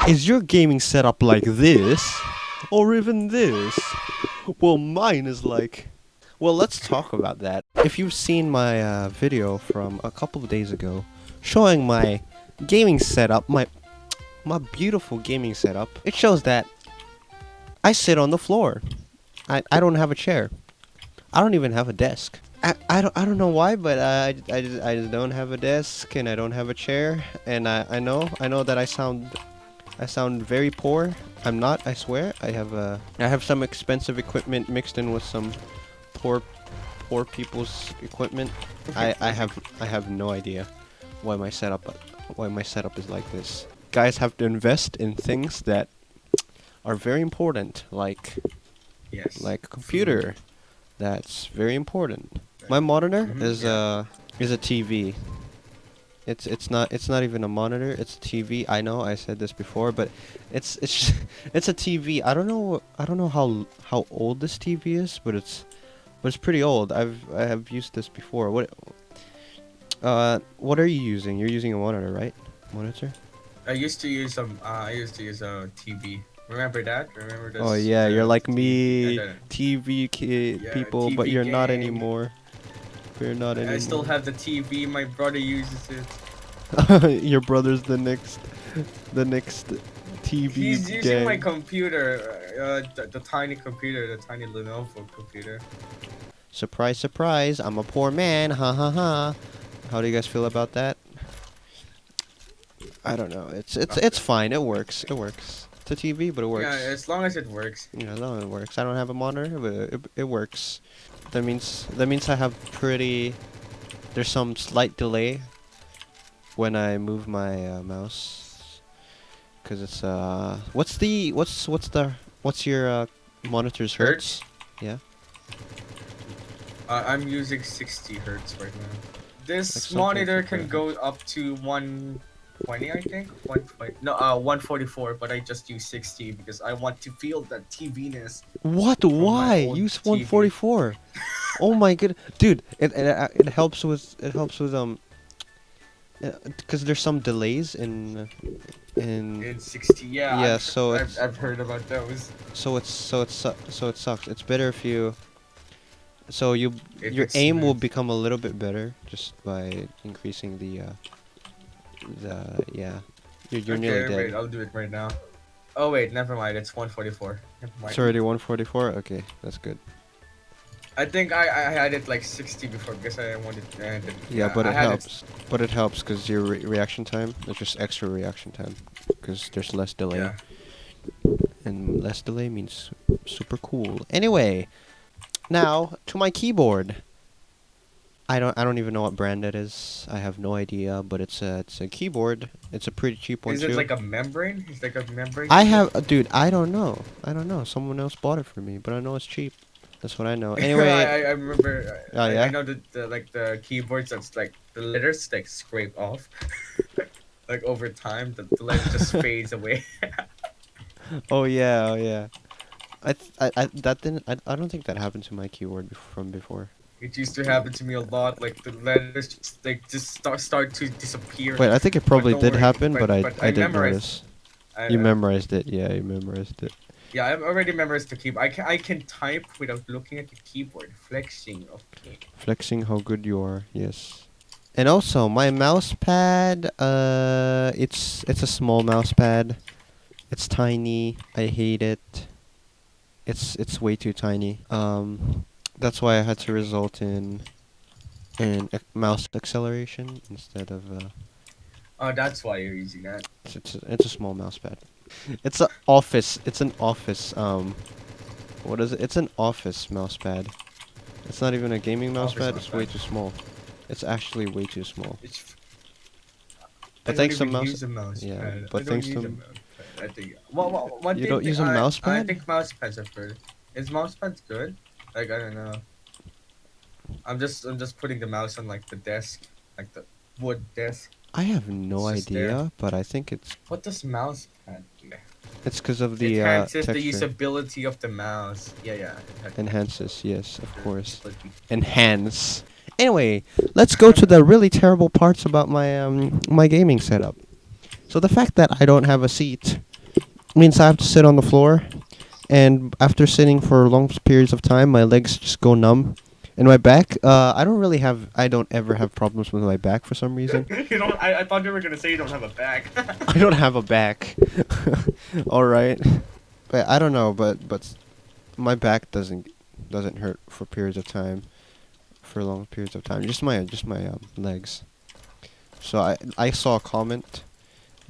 Is your gaming setup like this? Or even this? Well, mine is like... Well, let's talk about that. If you've seen my video from a couple of days ago, showing my gaming setup, my beautiful gaming setup, it shows that I sit on the floor. I don't have a chair. I don't even have a desk. I don't know why, but I just don't have a desk and I don't have a chair, and I know that I sound very poor. I'm not, I swear. I have some expensive equipment mixed in with some poor people's equipment. I have no idea why my setup is like this. Guys have to invest in things that are very important, like a computer. That's very important. My monitor is a TV. It's not even a monitor. It's a TV. I know I said this before, but it's it's a TV. I don't know how old this TV is, but it's pretty old. I have used this before. What are you using? You're using a monitor, right? Monitor? I used to use a TV. Remember that? Remember this? Oh yeah, you're like TV? me, Yeah, TV people, but TV you're not gang. anymore. You're not anymore. I still have the TV. My brother uses it. Your brother's the next TV He's using my gang. computer, the tiny computer, the tiny Lenovo computer. Surprise, surprise! I'm a poor man. Ha ha ha. How do you guys feel about that? I don't know. It's fine. It works. It works. It's a TV, but it works. Yeah, as long as it works. Yeah, as long as it works. I don't have a monitor, but it works. That means I have pretty. There's some slight delay when I move my mouse, cause it's what's your monitor's hertz? Yeah. I'm using 60 hertz right now. This Like something monitor super can go up to 120, I think. 120. No, 144. But I just use 60 because I want to feel that TV-ness. What? my Why? old Use TV. 144. Oh my god, dude! It helps with because there's some delays in In 60, yeah. yeah. So I've heard about those. it sucks. It's better if you. So your it's aim will smooth. become a little bit better just by increasing the yeah. You're Okay, nearly wait, dead. I'll do it right now. Oh wait, never mind. It's 144. Never mind. It's already 144. Okay, that's good. I think I had it like 60 before because I wanted. Yeah, but I it had helps. But it helps because your reaction time. There's just extra reaction time because there's less delay, Yeah. and less delay means super cool. Anyway, now to my keyboard. I don't even know what brand it is. I have no idea, but it's a keyboard. It's a pretty cheap one Is too. it like a membrane? It's like a membrane. I have, dude. I don't know. Someone else bought it for me, but I know it's cheap. That's what I know. Anyway, I remember. Oh, yeah? I know that the keyboards that's like the letters like scrape off. Like over time, the letter just fades away. oh yeah. I don't think that happened to my keyboard from before. It used to happen to me a lot. Like the letters just start to disappear. Wait, I think it probably don't did worry, happen, but- but I but I didn't memorized- notice. You memorized it, yeah. You memorized it. Yeah, I've already memorized the keyboard. I can type without looking at the keyboard. Flexing, okay. Flexing how good you are, yes. And also, my mouse pad, it's a small mouse pad. It's tiny. I hate it. It's way too tiny. That's why I had to result in mouse acceleration instead of Oh, that's why you're using that. it's a small mouse pad. It's an office. It's an office. What is it? It's an office mouse pad. It's not even a gaming mouse Office pad. mouse It's way pad. too small. It's actually way too small. It's. But I thanks to don't even mouse- use a mouse yeah, pad. but I don't thanks use to- a mouse pad. I think. Well, one You thing don't use a I- mouse I pad? think mouse pads are good. Is mouse pads good? Like I don't know. I'm just putting the mouse on like the desk, like the wood desk. I have no It's just idea, there. but I think What does mouse pad do? it's because of the Enhances the texture. usability of the mouse. Yeah. Enhances, yes, of course. Usability. Enhance. Anyway, let's go to the really terrible parts about my my gaming setup. So the fact that I don't have a seat means I have to sit on the floor, and after sitting for long periods of time, my legs just go numb. And my back, I don't ever have problems with my back for some reason. You don't. I thought you were gonna say you don't have a back. I don't have a back. All right, but I don't know, but my back doesn't hurt for periods of time, for long periods of time. Just my legs. So I saw a comment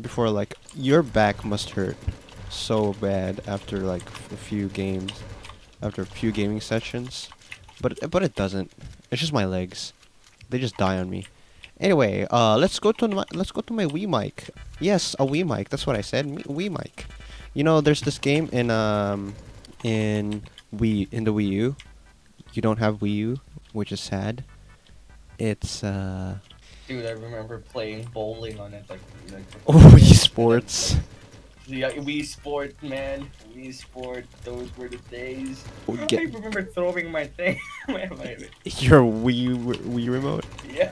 before, like, your back must hurt so bad after like a few games, after a few gaming sessions, but it doesn't. It's just my legs. They just die on me. Anyway, let's go to my Wii mic. Yes, a Wii mic. That's what I said. Wii mic. You know, there's this game in the Wii U. You don't have Wii U, which is sad. It's Dude, I remember playing bowling on it, like oh, Wii Sports. Yeah, Wii Sport, man. Wii Sport, those were the days. Oh, I remember throwing my thing. Your Wii remote. Yeah,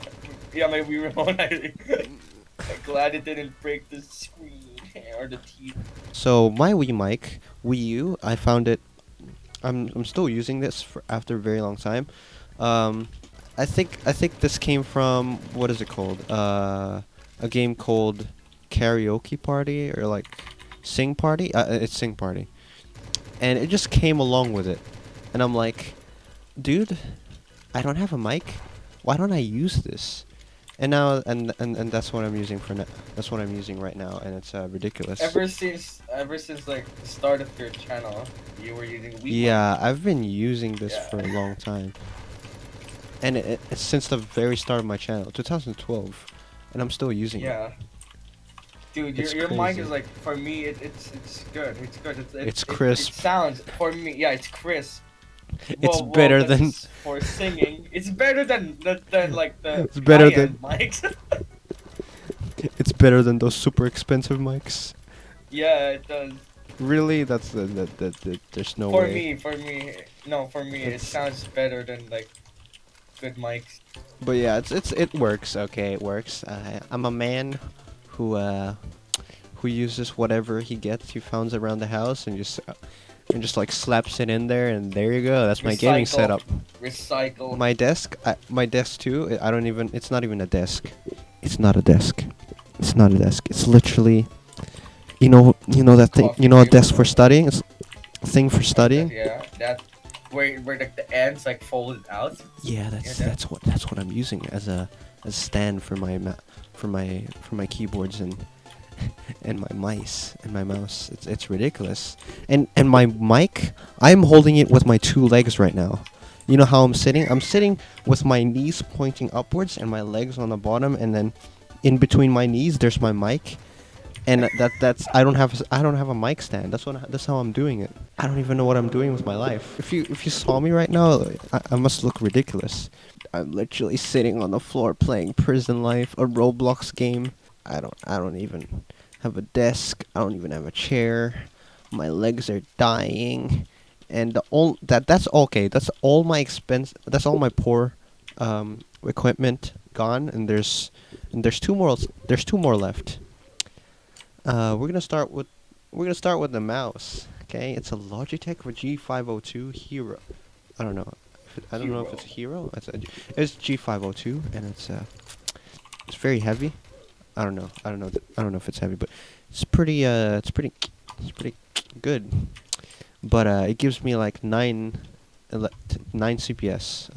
yeah, my Wii remote. I'm glad it didn't break the screen or the teeth. So my Wii mic, Wii U, I found it. I'm still using this for after a very long time. I think this came from, what is it called? A game called Karaoke Party, or like Sing Party. It's Sing Party, and it just came along with it, and I'm like, dude, I don't have a mic. Why don't I use this? And now, and that's what I'm using for now. That's what I'm using right now, and it's ridiculous. Ever since like the start of your channel, you were using Wii. Yeah, I've been using this Yeah. for a long time. And it's since the very start of my channel, 2012, and I'm still using it. Yeah. Dude, It's your mic crazy. is like, for me, it's good. It's good. It's crisp. It sounds, for me, yeah, it's crisp. It's better this than is for singing. It's better than like the It's better high-end mics. it's better than those super expensive mics. Yeah, it does. Really? That's there's no way. For me, no, for me, it It's- sounds better than like good mics. But yeah, it works. Okay, it works. I'm a man who uses whatever he finds around the house, and just like slaps it in there, and there you go. That's my gaming Recycle. setup. Recycle. My desk too. I don't even. It's not even a desk. It's not a desk. It's not a desk. It's literally, you know that thing. Coffee You know, a table. desk for studying. It's a thing for studying. Yeah, that where like the ends like folded out. Yeah, Yeah, that's what I'm using as a stand for my keyboards and my mice and my mouse. It's ridiculous. And my mic, I'm holding it with my two legs right now. You know how I'm sitting? I'm sitting with my knees pointing upwards and my legs on the bottom, and then in between my knees there's my mic. And that's I don't have a mic stand. That's how I'm doing it. I don't even know what I'm doing with my life. If you saw me right now, I must look ridiculous. I'm literally sitting on the floor playing Prison Life, a Roblox game. I don't even have a desk. I don't even have a chair. My legs are dying, and that's okay. That's all my expense. That's all my poor equipment gone. And there's two more. There's two more left. We're gonna start with the mouse. Okay, it's a Logitech G502 Hero. I don't know. I don't know if it's a Hero. It's G502, and it's very heavy. I don't know. I don't know if it's heavy, but it's pretty. It's pretty good. But it gives me like 9 CPS.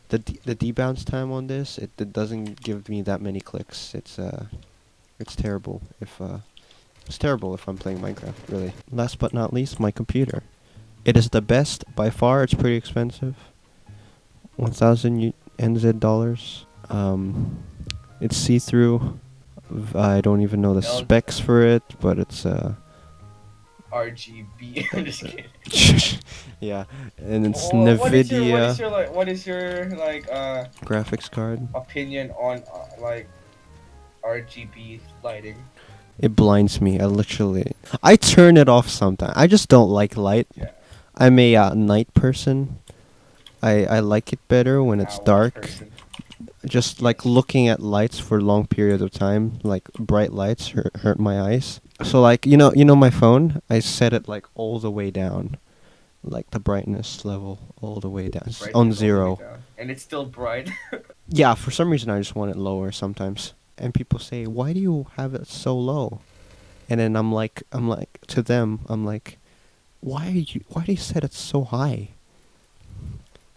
The debounce time on this, it doesn't give me that many clicks. It's terrible if I'm playing Minecraft, really. Last but not least, my computer. It is the best by far. It's pretty expensive. 1,000 NZ dollars. It's see-through. I don't even know the specs for it, but it's RGB. I'm just kidding. yeah, and it's What NVIDIA what is your graphics card. opinion on like RGB lighting? It blinds me. I turn it off sometimes. I just don't like light. Yeah. I'm a night person. I like it better when it's Owl dark. person. just like looking at lights for long periods of time, like bright lights hurt my eyes. So like you know my phone, I set it like all the way down, like the brightness level all the way down on Brightness all the way 0. down, and it's still bright. Yeah, for some reason I just want it lower sometimes. And people say, "Why do you have it so low?" And then I'm like to them, I'm like, why do you set it so high?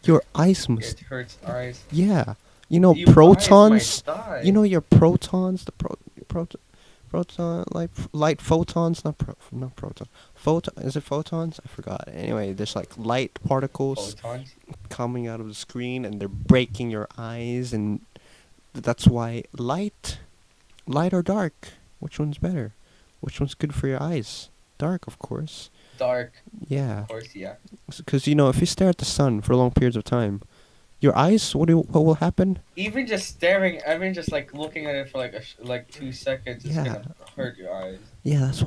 Your eyes must. It hurts eyes. Yeah. You know Your eyes might protons. die. You know your protons, proton light photons, not proton. Photon, is it photons? I forgot. Anyway, there's like light particles Photons. coming out of the screen and they're breaking your eyes, and that's why light or dark, which one's better? Which one's good for your eyes? Dark, of course. Dark. Yeah. Of course, yeah. Because if you stare at the sun for long periods of time, your eyes, what will happen? Even just staring, I mean, just like looking at it for like like 2 seconds, it's Yeah. gonna hurt your eyes. Yeah, that's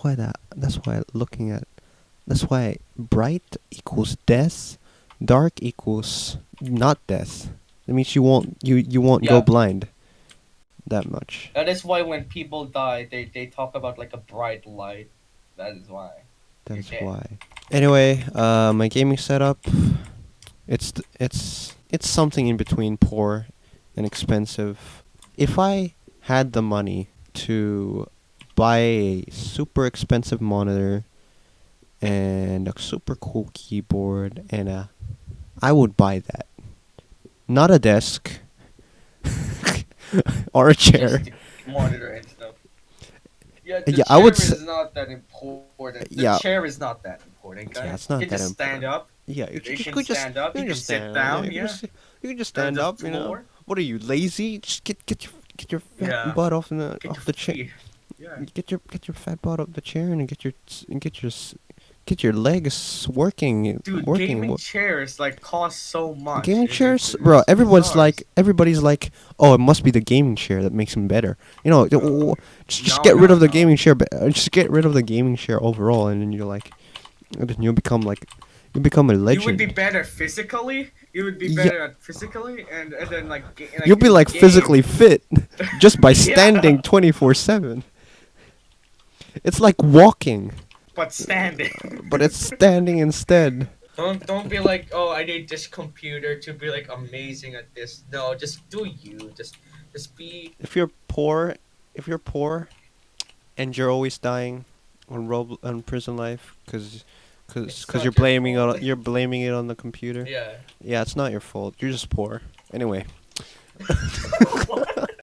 why bright equals death, dark equals not death. That means you won't go Yeah. blind that much. That is why when people die, they talk about like a bright light. That is why. That's Okay. why. Anyway, my gaming setup, it's something in between poor and expensive. If I had the money to buy a super expensive monitor and a super cool keyboard I would buy that. Not a desk or a chair. Just the monitor and stuff. Yeah, Yeah, the I chair would is not that important. The Yeah. chair is not that important, guys. Yeah, it's not You can that just stand up. Yeah, You you can could just stand up. you You can can just sit stand. down. You Yeah. can just On stand the up. floor. What are you, lazy? Just get your fat Yeah. butt off the Get off your the chair. feet. Yeah. Get your fat butt off the chair and get your legs working. Dude, working. gaming chairs like cost so much. Gaming chairs, It's bro. bizarre. Everybody's like, oh, it must be the gaming chair that makes him better. Just No, get rid no, of the no. gaming chair. Just get rid of the gaming chair overall, and then you're like, and then you become a You legend. would be better physically. You would be Yeah. better at physically, and then like, You'll be in like the game- physically fit just by Yeah. standing 24/7. It's like walking, but standing. but it's standing instead. Don't be like, oh, I need this computer to be like amazing at this. No, just do you. Just be. If you're poor, and you're always dying on Prison Life, It's cause not you're your blaming fault. you're blaming it on the computer. Yeah. Yeah, it's not your fault. You're just poor. Anyway.